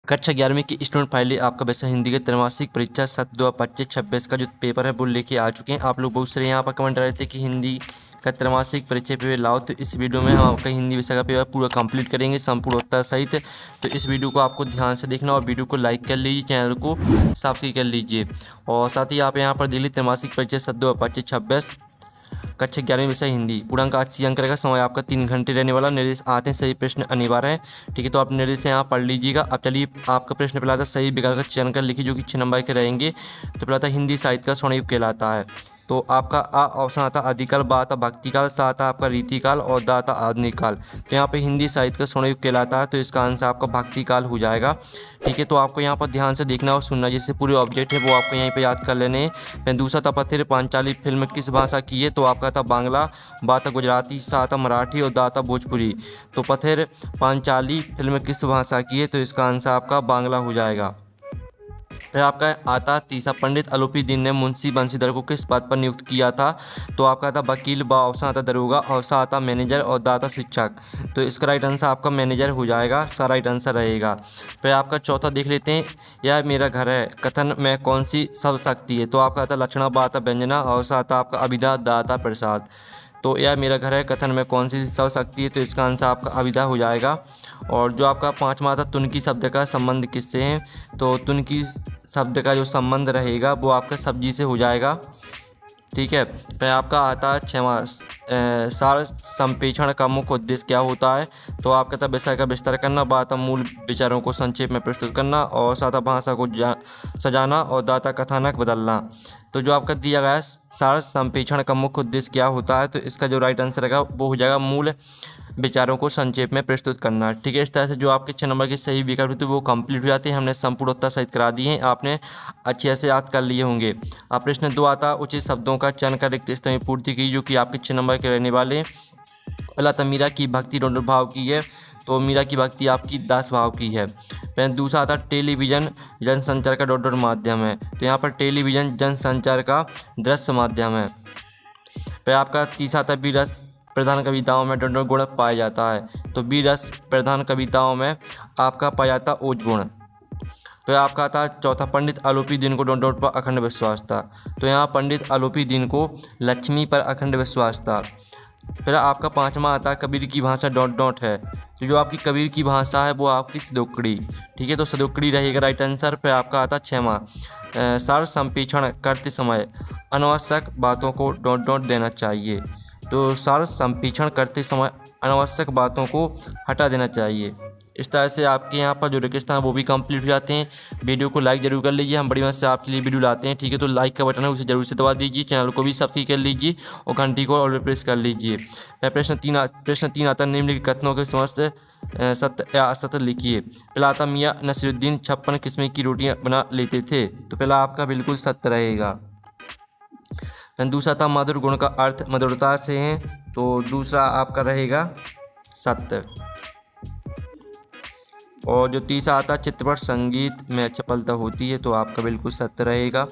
कक्षा 11वीं की स्टूडेंट फाइनली आपका वैसा हिंदी के त्रैमासिक परीक्षा 7/2/25-26 का जो पेपर है वो लेके आ चुके हैं। आप लोग बहुत सारे यहाँ पर कमेंट कर रहे थे कि हिंदी का त्रैमासिक परीक्षा पेपर लाओ, तो इस वीडियो में हम आपका हिंदी विषय का पेपर पूरा कंप्लीट करेंगे संपूर्ण उत्तर सहित। तो इस वीडियो को आपको ध्यान से देखना और वीडियो को लाइक कर लीजिए, चैनल को सब्सक्राइब कर लीजिए। और साथ ही आप यहाँ पर दिल्ली त्रैमासिक परीक्षा 7/2/25-26 कक्षा 11वीं विषय हिंदी पूर्णांक 80 अंक रहेगा। समय आपका 3 घंटे रहने वाला। निर्देश आते हैं सही प्रश्न अनिवार्य है, ठीक है। तो आप निर्देश यहाँ पढ़ लीजिएगा। अब चलिए आपका प्रश्न पहला था सही विकल्प का चयन कर लिखिए जो कि 6 नंबर के रहेंगे। तो पहला था हिंदी साहित्य का स्वर्ण युग कहलाता है। तो आपका आ ऑप्शन आता आदिकाल, बा आता भक्तिकाल, सा आता आपका रीतिकाल और दा आता आधुनिक काल। तो यहाँ पे हिंदी साहित्य का स्वर्ण युग कहलाता है, तो इसका आंसर आपका भक्तिकाल हो जाएगा, ठीक है। तो आपको यहाँ पर ध्यान से देखना और सुनना, जैसे पूरे ऑब्जेक्ट है वो आपको यहीं पे याद कर लेने हैं। फिर दूसरा था पथिर पांचाली फिल्म किस भाषा की है। तो आपका था बांग्ला, बा था गुजराती, सा था मराठी और दा था भोजपुरी। तो पथिर पांचाली फिल्म किस भाषा की है, तो इसका आंसर आपका बांग्ला हो जाएगा। फिर आपका आता तीसरा पंडित अलोपी दीन ने मुंशी बंशीधर को किस पद पर नियुक्त किया था। तो आपका था वकील, बा ऑप्शन आता दरोगा और सा आता मैनेजर और दा था शिक्षक। तो इसका राइट आंसर आपका मैनेजर हो जाएगा, सा राइट आंसर रहेगा। फिर आपका चौथा देख लेते हैं, यह मेरा घर है कथन में कौन सी शब्द शक्ति है। तो आपका था लक्षणा, बा था व्यंजना और सा आता आपका अभिधा, दा था प्रसाद। तो यह मेरा घर है कथन में कौन सी शब्द शक्ति है, तो इसका आंसर आपका अभिधा हो जाएगा। और जो आपका पाँचवा था तुनकी शब्द का संबंध किससे है। तो तुनकी शब्द का जो संबंध रहेगा वो आपका सब्जी से हो जाएगा, ठीक है। फिर आपका आता है छठवां सार संप्रेषण का मुख्य उद्देश्य क्या होता है। तो आपका था विषय का विस्तार करना, बात मूल विचारों को संक्षेप में प्रस्तुत करना और साथ भाषा को सजाना और दाता कथानक बदलना। तो जो आपका दिया गया है सार संप्रेषण का मुख्य उद्देश्य क्या होता है, तो इसका जो राइट आंसर रहेगा वो हो जाएगा मूल विचारों को संक्षेप में प्रस्तुत करना, ठीक है। इस तरह से जो आपके 6 नंबर के सही विकल्प थे वो कंप्लीट हो जाते हैं। हमने संपूर्ण उत्तर सहित करा दिए हैं, आपने अच्छे से याद कर लिए होंगे। अब प्रश्न 2 आता उचित शब्दों का चयन कर रिक्त स्थान में पूर्ति की, जो कि आपके 6 नंबर के रहने वाले। पहला था मीरा की भक्ति डोंडर भाव की है। तो मीरा की भक्ति आपकी 10 भाव की है। फिर दूसरा आता टेलीविज़न जनसंचार का डॉट माध्यम है। तो यहाँ पर टेलीविज़न जनसंचार का दृश्य माध्यम है। फिर आपका तीसरा आता बी रस प्रधान कविताओं में डॉट गुण पाया जाता है। तो बी रस प्रधान कविताओं में आपका पाया जाता ओज गुण। फिर आपका आता चौथा पंडित अलोपी दीन को डॉट पर अखंड विश्वास था। तो यहाँ पंडित अलोपी दीन को लक्ष्मी पर अखंड विश्वास था। फिर आपका पाँचवा आता कबीर की भाषा डॉट है। तो जो आपकी कबीर की भाषा है वो आपकी सदोकड़ी, ठीक है। तो सदोकड़ी रहेगा राइट आंसर। फिर आपका आता छठवां सार संप्रेषण करते समय अनावश्यक बातों को डॉट देना चाहिए। तो सार संप्रेषण करते समय अनावश्यक बातों को हटा देना चाहिए। इस तरह से आपके यहाँ पर जो रिक्वेस्ट हैं वो भी कंप्लीट हो जाते हैं। वीडियो को लाइक जरूर कर लीजिए, हम बड़ी मदद से आपके लिए वीडियो लाते हैं, ठीक है। तो लाइक का बटन है उसे जरूर से दबा दीजिए, चैनल को भी सब्सक्राइब कर लीजिए और घंटी को ऑल प्रेस कर लीजिए। प्रश्न 3 आता निम्नलिखित कथनों के समस्त सत्य या असत्य लिखिए। पहला आता मियाँ नसीरुद्दीन 56 किस्में की रोटियाँ बना लेते थे। तो पहला आपका बिल्कुल सत्य रहेगा। दूसरा था मधुर गुण का अर्थ मधुरता से है। तो दूसरा आपका रहेगा सत्य। और जो तीसरा आता चित्रपट संगीत में चपलता होती है। तो आपका बिल्कुल सत्य रहेगा।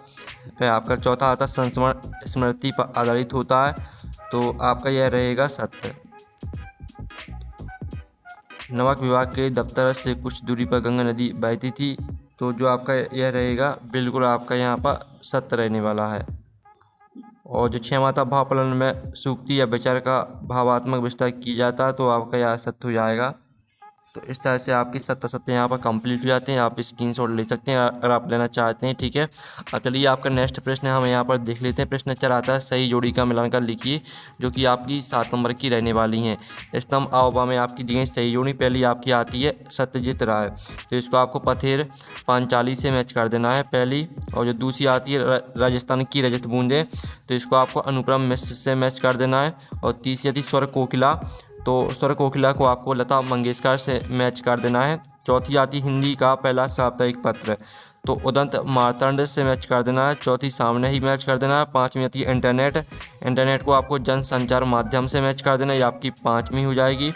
फिर आपका चौथा आता संस्मरण स्मृति पर आधारित होता है। तो आपका यह रहेगा सत्य। नमक विभाग के दफ्तर से कुछ दूरी पर गंगा नदी बहती थी। तो जो आपका यह रहेगा बिल्कुल आपका यहाँ पर सत्य रहने वाला है। और जो छठवां था भावफलन में सूक्ति या विचार का भावात्मक विस्तार किया जाता है। तो आपका यह सत्य हो जाएगा। तो इस तरह से आपकी सत्य यहाँ पर कंप्लीट हो जाते हैं। आप स्क्रीनशॉट ले सकते हैं अगर आप लेना चाहते हैं, ठीक है। अब चलिए आपका नेक्स्ट प्रश्न हम यहाँ पर देख लेते हैं। प्रश्न 4 आता है सही जोड़ी का मिलान कर लिखिए, जो कि आपकी 7 नंबर की रहने वाली हैं। स्तंभ आवबा में आपकी दी गई सही जोड़ी पहली आपकी आती है सत्यजीत राय। तो इसको आपको पथेर पांचाली से मैच कर देना है पहली। और जो दूसरी आती है राजस्थान की रजत बूंदे, तो इसको आपको अनुपम मिश्र से मैच कर देना है। और तीसरी आती स्वर कोकिला, तो स्वर कोकिला को आपको लता मंगेशकर से मैच कर देना है। चौथी आती हिंदी का पहला साप्ताहिक पत्र, तो उदंत मार्तंड से मैच कर देना है। चौथी सामने ही मैच कर देना है। पाँचवीं आती है इंटरनेट को आपको जनसंचार माध्यम से मैच कर देना है, ये आपकी 5वीं हो जाएगी।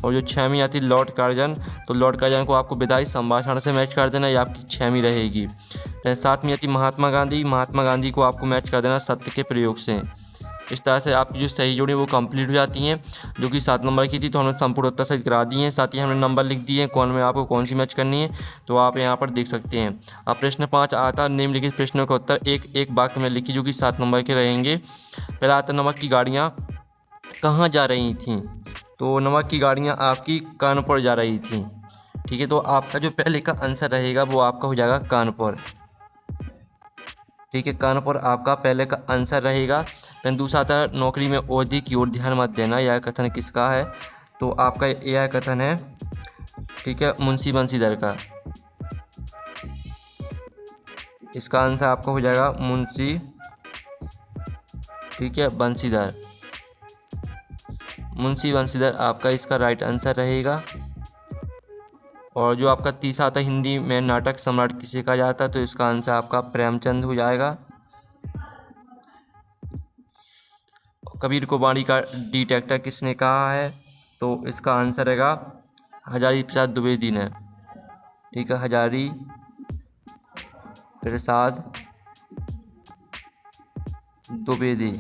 और जो 6वीं आती है लॉर्ड कार्जन, तो लॉर्ड कार्जन को आपको विधायी संभाषण से मैच कर देना है, ये आपकी 6वीं रहेगी। 7वीं आती महात्मा गांधी को आपको मैच कर देना सत्य के प्रयोग से। इस तरह से आपकी जो सही जोड़ी वो कंप्लीट हो जाती हैं, जो कि 7 नंबर की थी। तो हमने संपूर्ण उत्तर सही करा दिए हैं, साथ ही हमने नंबर लिख दिए हैं कौन में आपको कौन सी मैच करनी है, तो आप यहाँ पर देख सकते हैं। अब प्रश्न 5 आता, निम्नलिखित प्रश्नों का उत्तर एक एक वाक्य में लिखिए, जो कि 7 नंबर के रहेंगे। पहला आता, नमक की गाड़ियाँ कहाँ जा रही थीं? तो नमक की गाड़ियाँ आपकी कानपुर जा रही थीं। ठीक है, तो आपका जो पहले का आंसर रहेगा वो आपका हो जाएगा कानपुर। ठीक है, कानपुर आपका पहले का आंसर रहेगा। फिर दूसरा था, नौकरी में ओहदे की ओर ध्यान मत देना, यह कथन किसका है? तो आपका यह कथन है, ठीक है, मुंशी बंसीधर का। इसका आंसर आपका हो जाएगा मुंशी, ठीक है, बंसीधर। मुंशी बंसीधर आपका इसका राइट आंसर रहेगा। और जो आपका तीसरा आता है, हिंदी में नाटक सम्राट किसे कहा जाता है? तो इसका आंसर आपका प्रेमचंद हो जाएगा। कबीर को वाणी का डिटेक्टर किसने कहा है? तो इसका आंसर रहेगा हजारी प्रसाद द्विवेदी ने। ठीक है, हजारी प्रसाद द्विवेदी।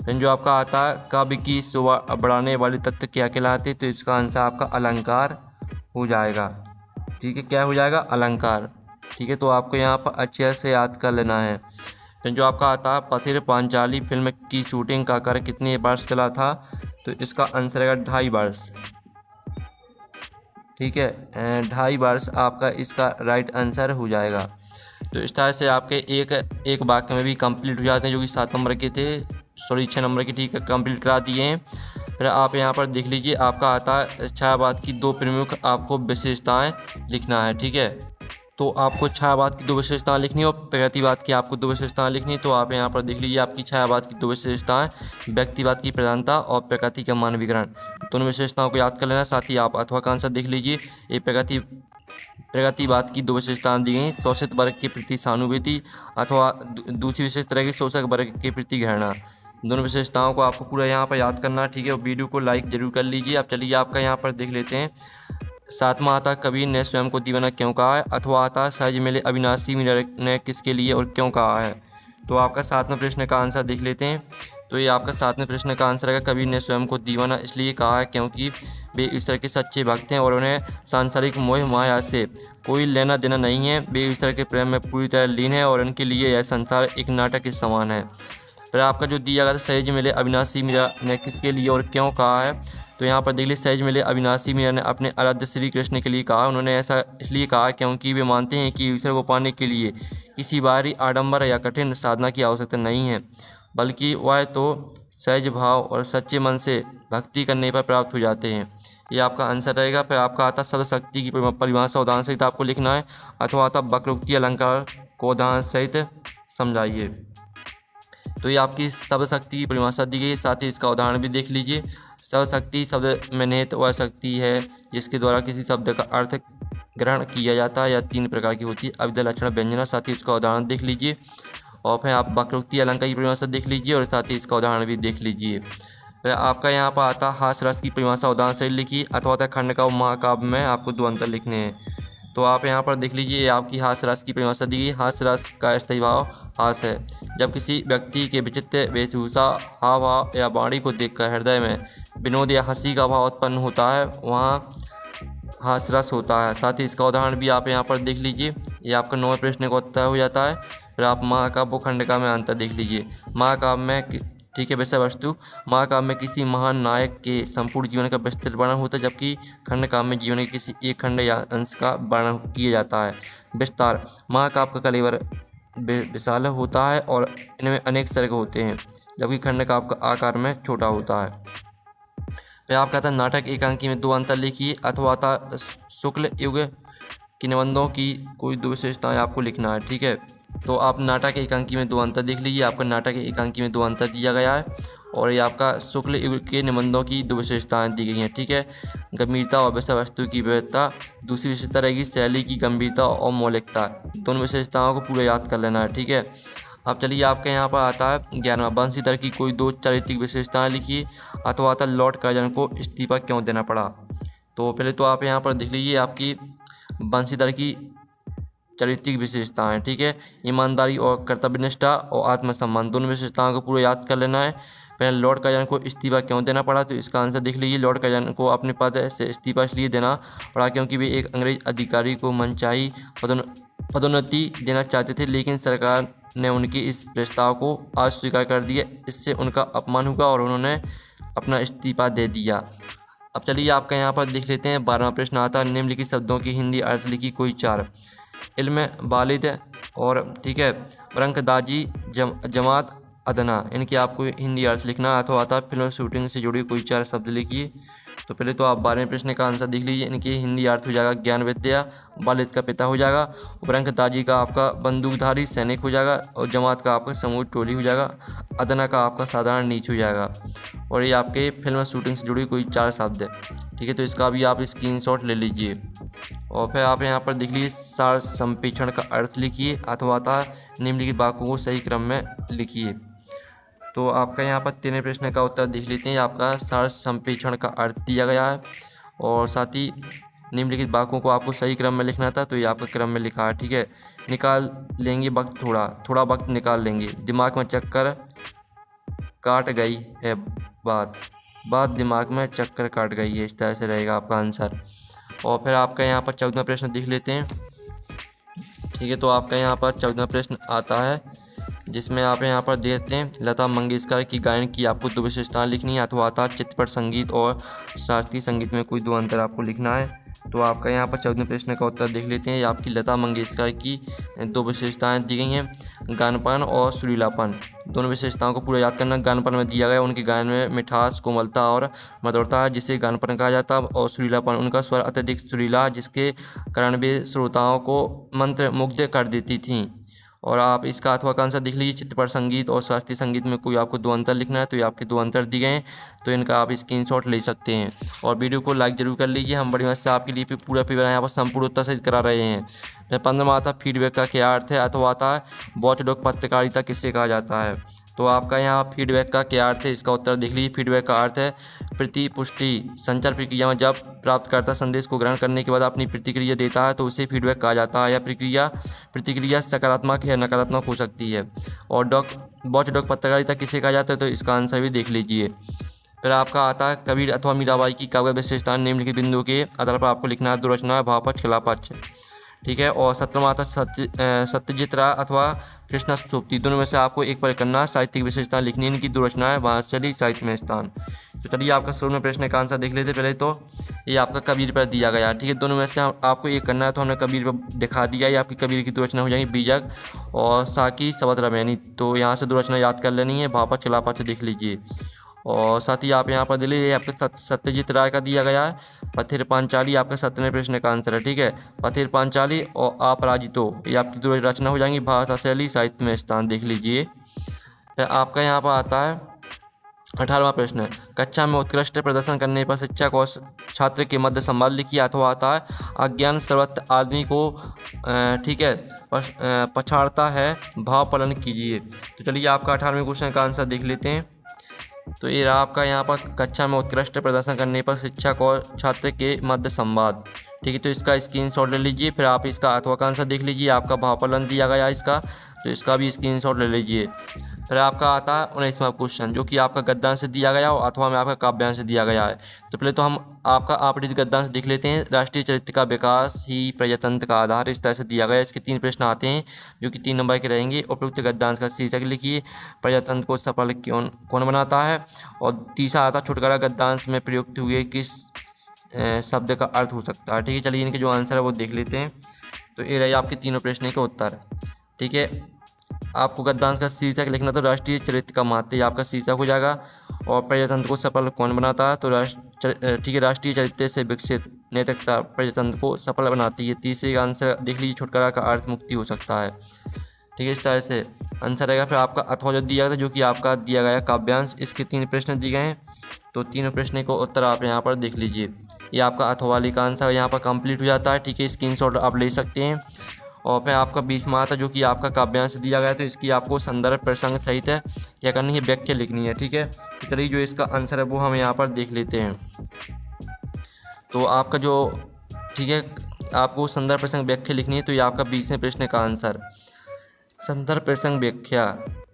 फिर जो आपका आता है, काव्य की शोभा बढ़ाने वाले तत्व क्या कहलाते? तो इसका आंसर आपका अलंकार हो जाएगा। ठीक है, क्या हो जाएगा? अलंकार। ठीक है, तो आपको यहाँ पर अच्छे से याद कर लेना है। फिर जो आपका आता है, पथिर पांचाली फिल्म की शूटिंग का कार्य कितने वर्ष चला था? तो इसका आंसर रहेगा 2.5 वर्ष। ठीक है, 2.5 वर्ष आपका इसका राइट आंसर हो जाएगा। तो इस तरह से आपके एक वाक्य में भी कंप्लीट हो जाते हैं, जो कि 7 नंबर के थे, सॉरी 6 नंबर के। ठीक है, कंप्लीट करा दिए हैं। फिर आप यहाँ पर देख लीजिए, आपका आता है छायावाद की 2 प्रमुख आपको विशेषताएं लिखना है। ठीक है, तो आपको छायावाद की 2 विशेषताएं लिखनी है और प्रगतिवाद की आपको 2 विशेषताएं लिखनी है। तो आप यहाँ पर देख लीजिए, आपकी छायावाद की 2 विशेषताएं, व्यक्तिवाद की प्रधानता और प्रकृति का मानवीकरण। दोनों विशेषताओं को याद कर लेना। साथ ही आप अथवा का आंसर देख लीजिए। ये प्रगतिवाद की 2 विशेषताएं दी गई, शोषित वर्ग के प्रति सहानुभूति, अथवा दूसरी विशेष तरह की शोषक वर्ग के प्रति घृणा। दोनों विशेषताओं को आपको पूरा यहाँ पर याद करना है। ठीक है, वीडियो को लाइक जरूर कर लीजिए। अब चलिए आपका यहाँ पर देख लेते हैं। 7वां आता, कबीर ने स्वयं को दीवाना क्यों कहा है? अथवा आता, सहज मिले अविनाशी मीरा ने किसके लिए और क्यों कहा है? तो आपका 7वें प्रश्न का आंसर देख लेते हैं। तो ये आपका 7वें प्रश्न का आंसर है, कबीर ने स्वयं को दीवाना इसलिए कहा है क्योंकि वे ईश्वर के सच्चे भक्त हैं और उन्हें सांसारिक मोह माया से कोई लेना देना नहीं है। वे ईश्वर के प्रेम में पूरी तरह लीन है और उनके लिए यह संसार एक नाटक के समान है। फिर आपका जो दिया गया था, सहज मिले अविनाशी मीरा ने किसके लिए और क्यों कहा है? तो यहाँ पर देख लीजिए, सहज मिले अविनाशी मीरा ने अपने आराध्य श्री कृष्ण के लिए कहा। उन्होंने ऐसा इसलिए कहा क्योंकि वे मानते हैं कि ईश्वर को पाने के लिए किसी बाहरी आडंबर या कठिन साधना की आवश्यकता नहीं है, बल्कि वह तो सहज भाव और सच्चे मन से भक्ति करने पर प्राप्त हो जाते हैं। ये आपका आंसर रहेगा। फिर आपका आता, शब्द शक्ति की परिभाषा उदाहरण सहित आपको लिखना है। अथवा आता, वक्रोक्ति अलंकार को उदाहरण सहित समझाइए। तो ये आपकी शब्द शक्ति की परिभाषा दी गई है, साथ ही इसका उदाहरण भी देख लीजिए। शब्द शक्ति शब्द में निहित वह शक्ति है जिसके द्वारा किसी शब्द का अर्थ ग्रहण किया जाता है या 3 प्रकार की होती है, अविद्या लक्षण व्यंजना। साथ ही उसका उदाहरण देख लीजिए। और फिर आप वक्रोक्ति अलंकार की परिभाषा देख लीजिए और साथ ही इसका उदाहरण भी देख लीजिए। फिर आपका यहाँ पर आता, हास रस की परिभाषा उदाहरण सहित लिखिए। अथवा खंड का महाकाव्य में आपको 2 अंतर लिखने हैं। तो आप यहाँ पर देख लीजिए, ये आपकी हास रस की परिभाषा दी गई। हास रस का स्थायी भाव हास है। जब किसी व्यक्ति के विचित्र वेशभूषा, हाव भाव या वाणी को देखकर हृदय में विनोद या हंसी का भाव उत्पन्न होता है, वहाँ हास रस होता है। साथ ही इसका उदाहरण भी आप यहाँ पर देख लीजिए। ये आपका 9वें प्रश्न का उत्तर हो जाता है। फिर आप महाकाव्य खंडिका में अंतर देख लीजिए। महाकाव्य में, ठीक है, विषय वस्तु, महाकाव्य में किसी महान नायक के संपूर्ण जीवन का विस्तृत वर्णन होता है, जबकि खंडकाव्य में जीवन के किसी एक खंड या अंश का वर्णन किया जाता है। विस्तार, महाकाव्य का कलेवर विशाल होता है और इनमें अनेक सर्ग होते हैं, जबकि खंडकाव्य का आकार में छोटा होता है। फिर आप कहता है, नाटक एकांकी में 2 अंतर लिखिए। अथवा था, शुक्ल युग के निबंधों की कोई 2 विशेषताएं आपको लिखना है। ठीक है, तो आप नाटक एकांकी में 2 अंतर देख लीजिए। आपका नाटक एकांकी में 2 अंतर दिया गया है और ये आपका शुक्ल युग के निबंधों की 2 विशेषताएं दी गई हैं। ठीक है, गंभीरता और विषय वस्तु की विविधता। दूसरी विशेषता रहेगी शैली की गंभीरता और मौलिकता। दोनों विशेषताओं को पूरा याद कर लेना है। ठीक है, अब चलिए आपके यहाँ पर आता है 11वां, बंसीधर की कोई 2 चारित्रिक विशेषताएं लिखिए। अथवा आता, लॉर्ड कर्जन को इस्तीफा क्यों देना पड़ा? तो पहले तो आप यहाँ पर देख लीजिए, आपकी बंसीधर की चारित्रिक विशेषताएं, ठीक है। ईमानदारी और कर्तव्यनिष्ठा और आत्मसम्मान, दोनों विशेषताओं को पूरा याद कर लेना है। पहले लॉर्ड कर्जन को इस्तीफा क्यों देना पड़ा, तो इसका आंसर देख लीजिए। लॉर्ड कर्जन को अपने पद से इस्तीफा इसलिए देना पड़ा क्योंकि वे एक अंग्रेज अधिकारी को मनचाही पदोन्नति देना चाहते थे, लेकिन सरकार ने उनके इस प्रस्ताव को अस्वीकार कर दिया। इससे उनका अपमान हुआ और उन्होंने अपना इस्तीफा दे दिया। अब चलिए आपका यहाँ पर देख लेते हैं 12वां प्रश्न आता है, निम्नलिखित शब्दों की हिंदी अर्थ लिखी कोई चार। इल्म, वालिद और ठीक है बरंकदाजी, जमात, अदना, इनकी आपको हिंदी अर्थ लिखना अथवा आता है फिल्म शूटिंग से जुड़ी कोई चार शब्द लिखिए। तो पहले तो आप 12वें प्रश्न का आंसर देख लीजिए। इनकी हिंदी अर्थ हो जाएगा ज्ञान विद्या, वालिद का पिता हो जाएगा, बरंकदाजी का आपका बंदूकधारी सैनिक हो जाएगा, और जमात का आपका समूह टोली हो जाएगा, अदना का आपका साधारण नीच हो जाएगा। और ये आपके फिल्म शूटिंग से जुड़ी कोई चार शब्द है, ठीक है। तो इसका भी आप स्क्रीनशॉट ले लीजिए। और फिर आप यहाँ पर देख लीजिए सार संप्रेषण का अर्थ लिखिए अथवा निम्नलिखित वाक्यों को सही क्रम में लिखिए। तो आपका यहाँ पर 13वें प्रश्न का उत्तर देख लेते हैं। आपका सार संप्रेषण का अर्थ दिया गया है और साथ ही निम्नलिखित वाक्यों को आपको सही क्रम में लिखना था, तो ये आपका क्रम में लिखा है, ठीक है। निकाल लेंगे वक्त, थोड़ा वक्त निकाल लेंगे, दिमाग में चक्कर काट गई है, बात दिमाग में चक्कर काट गई है, इस तरह से रहेगा आपका आंसर। और फिर आपका यहाँ पर 14वां प्रश्न देख लेते हैं, ठीक है। तो आपका यहाँ पर 14वां प्रश्न आता है जिसमें आप यहाँ पर देखते हैं लता मंगेशकर की गायन की आपको दो विशेषताएं लिखनी है अथवा आता चित्रपट संगीत और शास्त्रीय संगीत में कोई दो अंतर आपको लिखना है। तो आपका यहाँ पर 14वें प्रश्न का उत्तर देख लेते हैं। आपकी लता मंगेशकर की दो विशेषताएं दी गई हैं, गानपन और सुरीलापन। दोनों विशेषताओं को पूरा याद करना। गानपन में दिया गया उनके गायन में मिठास, कोमलता और मधुरता है, जिसे गानपन कहा जाता है। और सुरीलापन, उनका स्वर अत्यधिक सुरीला, जिसके कारण वे श्रोताओं को मंत्रमुग्ध कर देती थीं। और आप इसका अथवा का आंसर देख लीजिए। चित्रपट संगीत और शास्त्रीय संगीत में कोई आपको दो अंतर लिखना है, तो ये आपके दो अंतर दिए गए हैं, तो इनका आप स्क्रीनशॉट ले सकते हैं। और वीडियो को लाइक जरूर कर लीजिए। हम बड़ी मदद से आपके लिए पूरा पेपर यहाँ पर संपूर्ण उत्तर सहित करा रहे हैं। फिर 15वां आता फीडबैक का क्या अर्थ है अथवा आता है वॉचडॉग पत्रकारिता किसे कहा जाता है। तो आपका यहाँ फीडबैक का क्या अर्थ है, इसका उत्तर देख लीजिए। फीडबैक का अर्थ है प्रतिपुष्टि। संचार प्रक्रिया में जब प्राप्तकर्ता संदेश को ग्रहण करने के बाद अपनी प्रतिक्रिया देता है तो उसे फीडबैक कहा जाता है। यह प्रतिक्रिया सकारात्मक या नकारात्मक हो सकती है। और वॉचडॉग पत्रकारिता किसे कहा जाता है, तो इसका आंसर भी देख लीजिए। फिर आपका आता है कबीर अथवा मीराबाई की काव्य विशेषता निम्नलिखित बिंदुओं के आधार पर आपको लिखना है। दो रचना, भावपक्ष, कलापक्ष, ठीक है। और 17वां आता सत्यजित राय अथवा कृष्णा सुप्ति, दोनों में से आपको एक पर करना। साहित्यिक विशेषता लिखनी, इनकी दो रचनाएं, वात्सल्य, साहित्य में स्थान। तो चलिए आपका 16वें प्रश्न का आंसर देख लेते। पहले तो ये आपका कबीर पर दिया गया, ठीक है। दोनों में से आपको एक करना है, तो हमने कबीर पर दिखा दिया। ये आपकी कबीर की दो रचना हो जाएंगी, बीजक और साकी सबद रमैनी। तो यहाँ से दो रचना याद कर लेनी है। भावपक्ष, कलापक्ष देख लीजिए। और साथ ही आप यहाँ पर दिल्ली ये आपके सत्यजीत राय का दिया गया है। पथिर पांचाली आपका 17वें प्रश्न का आंसर है, ठीक है। पथिर पांचाली और अपराजितो ये आपकी दो रचना हो जाएंगी। भाषा शैली, साहित्य में स्थान देख लीजिए। फिर आपका यहाँ पर आता है 18वां प्रश्न, कक्षा में उत्कृष्ट प्रदर्शन करने पर शिक्षक और छात्र के मध्य संवाद लिखिए अथवा आता है अज्ञान सर्वत्र आदमी को ठीक है पछाड़ता है, भाव पालन कीजिए। तो चलिए आपका 18वें क्वेश्चन का आंसर देख लेते हैं। तो ये रहा आपका यहाँ पर कक्षा में उत्कृष्ट प्रदर्शन करने पर शिक्षक और छात्र के मध्य संवाद, ठीक है। तो इसका स्क्रीनशॉट ले लीजिए। फिर आप इसका अथवा का आंसर देख लीजिए। आपका भावपालन दिया गया इसका, तो इसका भी स्क्रीनशॉट ले लीजिए। फिर आपका आता है 19वां क्वेश्चन, जो कि आपका गद्यांश से दिया गया और अथवा में आपका काव्यांश से दिया गया है। तो पहले तो हम आपका आपरित गद्यांश देख लेते हैं। राष्ट्रीय चरित्र का विकास ही प्रजातंत्र का आधार, इस तरह से दिया गया है। इसके 3 प्रश्न आते हैं जो कि 3 नंबर के रहेंगे। उपयुक्त गद्यांश का शीर्षक लिखिए, प्रजातंत्र को सफल कौन बनाता है। और तीसरा आता छुटकारा गद्यांश में प्रयुक्त हुए किस शब्द का अर्थ हो सकता है, ठीक है। चलिए इनके जो आंसर है वो देख लेते हैं। तो ये रहे आपके तीनों प्रश्न के उत्तर, ठीक है। आपको गद्यांश का शीर्षक लिखना, तो राष्ट्रीय चरित्र का महत्व आपका शीर्षक हो जाएगा। और प्रजातंत्र को सफल कौन बनाता है, तो ठीक है राष्ट्रीय चरित्र से विकसित नैतिकता प्रजातंत्र को सफल बनाती है। तीसरे का आंसर देख लीजिए, छुटकारा का अर्थ मुक्ति हो सकता है, ठीक है। इस तरह से आंसर रहेगा। फिर आपका अथवा जो दिया गया था, जो कि आपका दिया गया काव्यांश, इसके 3 प्रश्न दिए गए हैं। तो तीनों प्रश्न को उत्तर आप यहाँ पर देख लीजिए। ये आपका अथवा वाली का आंसर यहाँ पर कंप्लीट हो जाता है, ठीक है। स्क्रीनशॉट आप ले सकते हैं। और फिर आपका 20वां आता जो कि आपका काव्यांश दिया गया है, तो इसकी आपको संदर्भ प्रसंग सहित है क्या करनी है, व्याख्या लिखनी है, ठीक है। तो चलिए जो इसका आंसर है वो हम यहाँ पर देख लेते हैं। तो आपका जो ठीक है आपको संदर्भ प्रसंग व्याख्या लिखनी है, तो ये आपका 20वें प्रश्न का आंसर संदर्भ प्रसंग व्याख्या,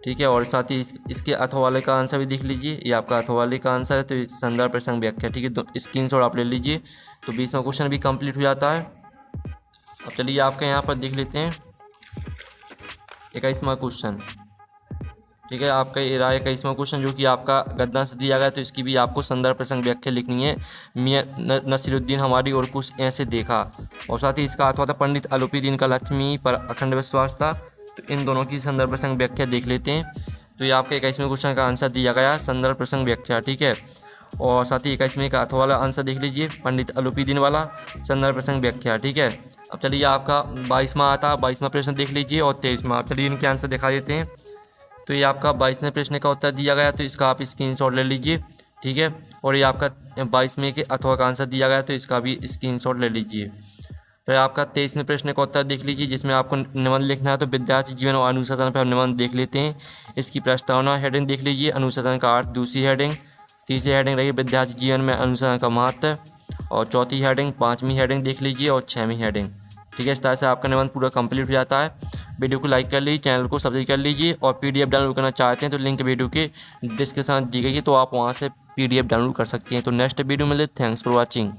ठीक है। और साथ ही इसके अथवा वाले का आंसर भी देख लीजिए, ये आपका अथवा वाले का आंसर है, तो ये संदर्भ प्रसंग व्याख्या, ठीक है। तो स्क्रीनशॉट आप ले लीजिए, तो 20वां क्वेश्चन भी कंप्लीट हो जाता है। अब चलिए आपका यहाँ पर देख लेते हैं 21वां क्वेश्चन, ठीक है। आपका ये रहा 21वां क्वेश्चन, जो कि आपका गद्दान से दिया गया, तो इसकी भी आपको संदर्भ प्रसंग व्याख्या लिखनी है। मियां नसीरुद्दीन हमारी और कुछ ऐसे देखा, और साथ ही इसका अथवा था पंडित अलूपीदीन का लक्ष्मी पर अखंड विश्वास था। तो इन दोनों की संदर्भ प्रसंग व्याख्या देख लेते हैं। तो ये आपके 21वें क्वेश्चन का आंसर दिया गया संदर्भ प्रसंग व्याख्या, ठीक है। और साथ ही 21वें का अथवा वाला आंसर देख लीजिए, पंडित अलूपीदीन वाला संदर्भ प्रसंग व्याख्या, ठीक है। अब चलिए आपका 22वां आता, 22वां प्रश्न देख लीजिए, और 23वां। अब चलिए इनके आंसर दिखा देते हैं। तो ये आपका 22वें प्रश्न का उत्तर दिया गया, तो इसका आप स्क्रीनशॉट ले लीजिए, ठीक है। और ये आपका 22वें के अथवा का आंसर दिया गया, तो इसका भी स्क्रीनशॉट ले लीजिए। फिर आपका 23वें प्रश्न का उत्तर देख लीजिए, जिसमें आपको निबंध लिखना है। तो विद्यार्थी जीवन और अनुशासन पर हम निबंध देख लेते हैं। इसकी प्रस्तावना हेडिंग देख लीजिए, अनुशासन का अर्थ दूसरी हेडिंग, तीसरी हेडिंग रही विद्यार्थी जीवन में अनुशासन का महत्व, और चौथी हेडिंग, पाँचवीं हेडिंग देख लीजिए, और 6वीं हेडिंग, ठीक है। इस तरह से आपका निबंध पूरा कंप्लीट हो जाता है। वीडियो को लाइक कर लीजिए, चैनल को सब्सक्राइब कर लीजिए, और PDF डाउनलोड करना चाहते हैं तो लिंक वीडियो के डिस्क्रिप्शन दी गई है, तो आप वहाँ से PDF डाउनलोड कर सकते हैं। तो नेक्स्ट वीडियो में मिलते, थैंक्स फॉर वॉचिंग।